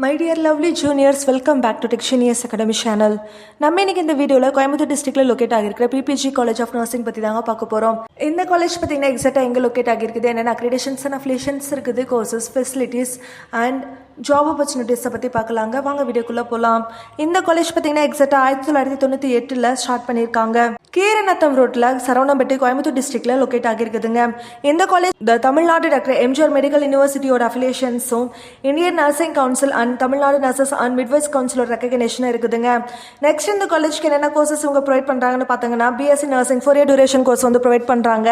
My dear lovely juniors, welcome back to Techgenius Academy channel. நம்ம இன்னைக்கு இந்த வீடியோல கோயம்புத்தூர் டிஸ்ட்ரிக்ட்ல லொகேட் ஆகிருக்கிற பிபிஜி காலேஜ் ஆஃப் நர்சிங் பத்தி தாங்க பார்க்க போறோம். இந்த காலேஜ் பத்தினா எக்ஸாக்ட்டா எங்க லொகேட் ஆகிருக்குது, என்னென்ன அக்ரிடேஷன்ஸ் அண்ட் அஃபிலியேஷன்ஸ் இருக்குது, கோர்சஸ், ஃபெசிலிட்டிஸ் அண்ட் ஜாப் ஆப்பர்ச்சுனிட்டிஸை பற்றி பார்க்கலாங்க. வாங்க வீடியோக்குள்ளே போகலாம். இந்த காலேஜ் பார்த்தீங்கன்னா எக்ஸாக்டாக 1998 ஸ்டார்ட் பண்ணியிருக்காங்க. கீரநத்தம் ரோட்டில் சரவணம்பட்டி கோயம்புத்தூர் டிஸ்ட்ரிக்டில் லொக்கேட் ஆகியிருக்குதுங்க. இந்த college Tamil Nadu doctor MGR medical யூனிவர்சிட்டியோட அஃபிலியேஷன்ஸும் Indian nursing council and Tamil Nadu nurses and midwives கவுன்சிலோட ரெக்கக்னேஷன் இருக்குதுங்க. நெக்ஸ்ட் இந்த காலேஜ்க்கு என்னென்ன கோர்சஸ் இவங்க ப்ரொவைட் பண்ணுறாங்கன்னு பார்த்தீங்கன்னா BSc nursing 4 year duration course வந்து ப்ரொவைட் பண்ணுறாங்க.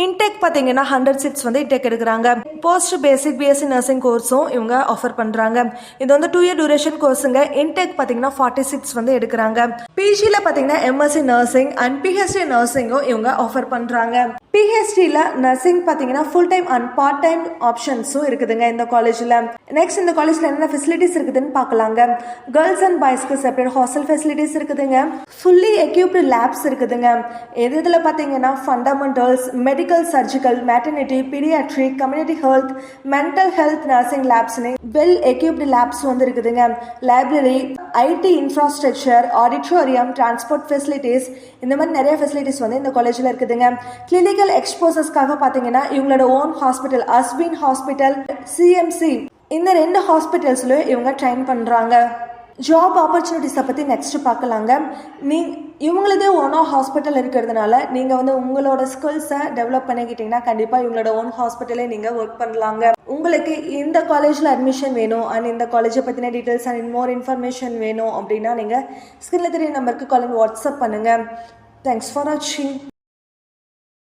இன்டெக் பார்த்தீங்கன்னா 100 seats வந்து இன்டெக் எடுக்கிறாங்க. போஸ்ட் பேசிக் பிஎஸ்சி நர்சிங் கோர்ஸும் இவங்க ஆஃபர் பண்றாங்க. இது வந்து 2 year டியூரேஷன் கோர்ஸுங்க. இன்டெக் பாத்தீங்கன்னா 40 seats வந்து எடுக்கிறாங்க. பிஜில பாத்தீங்கன்னா எம்எஸ்சி நர்சிங் அண்ட் பிஹெச்டி நர்சிங்கும் இவங்க ஆஃபர் பண்றாங்க. பிஹெச்டில நர்சிங் பாத்தீங்கன்னா full time and part time ஆப்ஷன்ஸும் இருக்குதுங்க இந்த காலேஜ்ல. நெக்ஸ்ட் இந்த காலேஜ்ல என்ன ஃபெசிலிட்டிஸ் இருக்குதுன்னு பார்க்கலாங்க. கேர்ள்ஸ் அண்ட் பாய்ஸ்க்கு செப்பரேட் ஹாஸ்டல் ஃபெசிலிட்டிஸ் இருக்குதுங்க. ஃபுல்லி எக்யூப்டு லேப்ஸ் இருக்குதுங்க. இதுல பாத்தீங்கன்னா fundamentals, medical, surgical, maternity, paediatric, community health, mental health, nursing லேப்ஸ்னு வெல் எக்யூப்டு லேப்ஸ் வந்து இருக்குதுங்க. Library, IT infrastructure, auditorium, transport facilities, இந்த மாதிரி நிறைய ஃபெசிலிட்டிஸ் வந்து இந்த காலேஜ்ல இருக்குதுங்க. கிளினிக்கல் எக்ஸ்போசர்ஸ்க்காக பாத்தீங்கன்னா இவங்களோட own hospital Ashwin hospital, CMC, இந்த 2 ஹாஸ்பிட்டல்ஸ்ல இவங்க ட்ரைன் பண்றாங்க. ஜாப் ஆப்பர்ச்சுனிட்டிஸை பற்றி நெக்ஸ்ட் பார்க்கலாங்க. இவங்களதே ஓனா ஹாஸ்பிட்டல் இருக்கிறதுனால நீங்கள் வந்து உங்களோட ஸ்கில்ஸை டெவலப் பண்ணிக்கிட்டீங்கன்னா கண்டிப்பாக இவங்களோட ஓன் ஹாஸ்பிட்டலே நீங்கள் ஒர்க் பண்ணலாங்க. உங்களுக்கு இந்த காலேஜில் அட்மிஷன் வேணும் அண்ட் இந்த காலேஜை பற்றின டீட்டெயில்ஸ் அண்ட் மோர் இன்ஃபர்மேஷன் வேணும் அப்படின்னா நீங்கள் ஸ்கிரீனில் தெரிய நம்பருக்கு கால் வாட்ஸ்அப் பண்ணுங்கள். தேங்க்ஸ் ஃபார் வாட்சிங்.